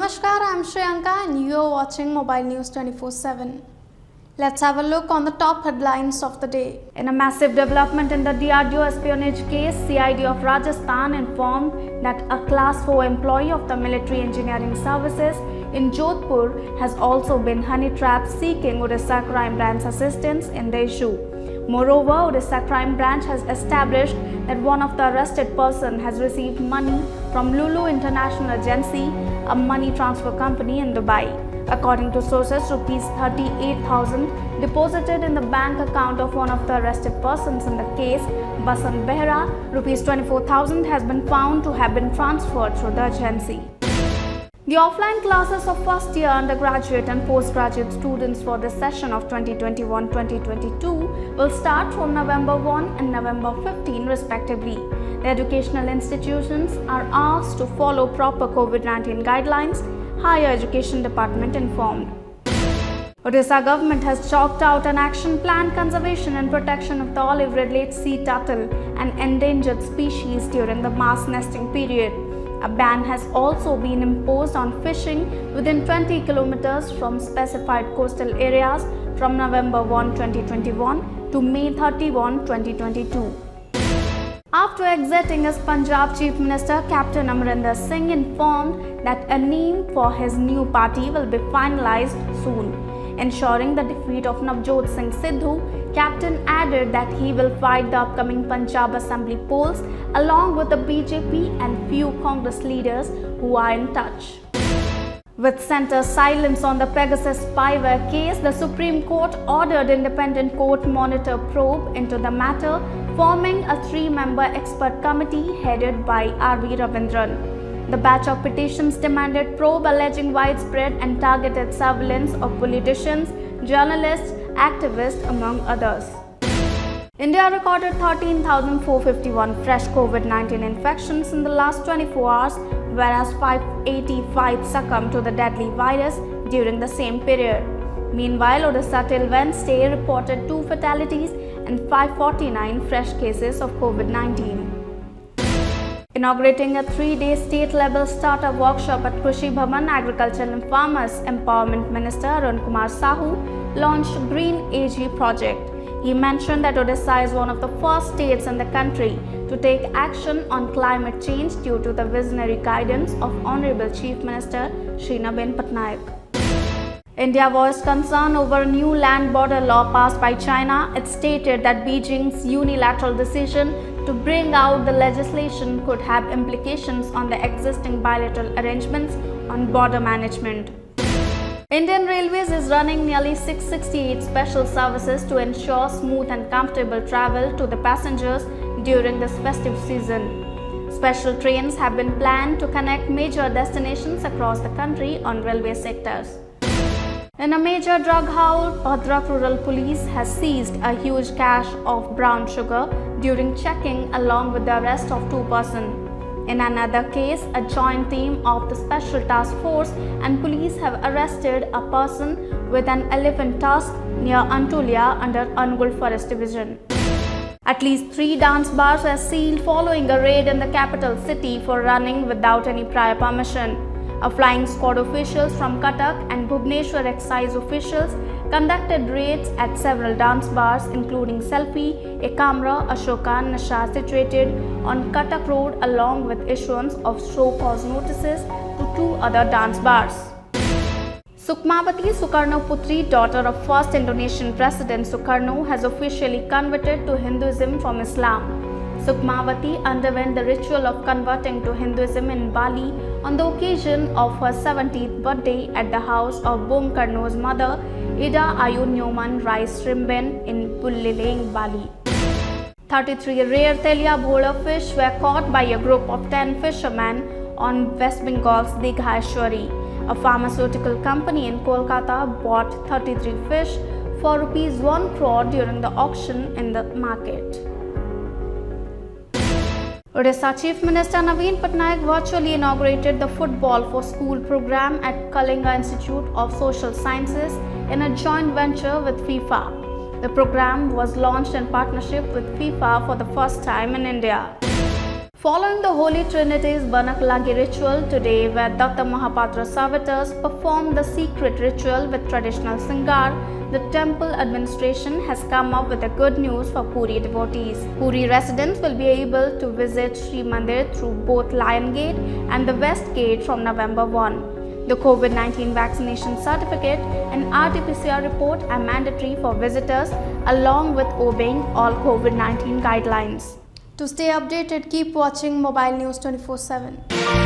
Namaskar, I'm Shriyanka and you're watching Mobile News 24/7. Let's have a look on the top headlines of the day. In a massive development in the DRDO espionage case, CID of Rajasthan informed that a Class 4 employee of the Military Engineering Services in Jodhpur has also been honey-trapped seeking Odisha Crime Branch assistance in the issue. Moreover, Odisha Crime Branch has established that one of the arrested person has received money from Lulu International Agency, a money transfer company in Dubai. According to sources, rupees 38,000 deposited in the bank account of one of the arrested persons in the case, Basant Behra. Rupees 24,000 has been found to have been transferred through the agency. The offline classes of first year undergraduate and postgraduate students for this session of 2021-2022 will start from November 1 and November 15 respectively. The educational institutions are asked to follow proper COVID-19 guidelines, Higher Education Department informed. Odisha government has chalked out an action plan conservation and protection of the olive-red sea turtle, an endangered species during the mass nesting period. A ban has also been imposed on fishing within 20 kilometers from specified coastal areas from November 1, 2021 to May 31, 2022. After exiting as Punjab Chief Minister, Captain Amarinder Singh informed that a name for his new party will be finalized soon. Ensuring the defeat of Navjot Singh Sidhu, Captain added that he will fight the upcoming Punjab Assembly polls along with the BJP and few Congress leaders who are in touch. With centre's silence on the Pegasus spyware case, the Supreme Court ordered independent court monitor probe into the matter, forming a 3-member expert committee headed by R.V. Ravindran. The batch of petitions demanded probe alleging widespread and targeted surveillance of politicians, journalists, activists, among others. India recorded 13,451 fresh COVID-19 infections in the last 24 hours, whereas 585 succumbed to the deadly virus during the same period. Meanwhile, Odisha till Wednesday reported 2 fatalities and 549 fresh cases of COVID-19. Inaugurating a 3-day state-level startup workshop at Krishi Bhavan, Agricultural and Farmers Empowerment Minister Arun Kumar Sahu launched Green AG project. He mentioned that Odisha is one of the first states in the country to take action on climate change due to the visionary guidance of Honorable Chief Minister Shri Naveen Patnaik. India voiced concern over a new land border law passed by China. It stated that Beijing's unilateral decision to bring out the legislation could have implications on the existing bilateral arrangements on border management. Indian Railways is running nearly 668 special services to ensure smooth and comfortable travel to the passengers during this festive season. Special trains have been planned to connect major destinations across the country on railway sectors. In a major drug haul, Bhadrak Rural Police has seized a huge cache of brown sugar during checking along with the arrest of 2 persons. In another case, a joint team of the Special Task Force and police have arrested a person with an elephant tusk near Antulia under Angul Forest Division. At least 3 dance bars were sealed following a raid in the capital city for running without any prior permission. A flying squad officials from Cuttack and Bhubaneswar excise officials conducted raids at several dance bars including Selfie, Ekamra, Ashoka, Nasha situated on Cuttack Road along with issuance of show cause notices to 2 other dance bars. Sukmawati Sukarno Putri, daughter of first Indonesian President Sukarno, has officially converted to Hinduism from Islam. Sukmawati underwent the ritual of converting to Hinduism in Bali on the occasion of her 70th birthday at the house of Bung Karno's mother, Ida Ayu Nyoman Rai Srimben in Buleleng, Bali. 33 rare Telia Bhola fish were caught by a group of 10 fishermen on West Bengal's Dighaeshwari. A pharmaceutical company in Kolkata bought 33 fish for ₹1 crore during the auction in the market. Odisha Chief Minister Naveen Patnaik virtually inaugurated the Football for School program at Kalinga Institute of Social Sciences in a joint venture with FIFA. The program was launched in partnership with FIFA for the first time in India. Following the Holy Trinity's Banaklagi ritual today, where Datta Mahapatra servitors performed the secret ritual with traditional singar, the temple administration has come up with a good news for Puri devotees. Puri residents will be able to visit Sri Mandir through both Lion Gate and the West Gate from November 1. The COVID-19 vaccination certificate and RT-PCR report are mandatory for visitors along with obeying all COVID-19 guidelines. To stay updated, keep watching Mobile News 24/7.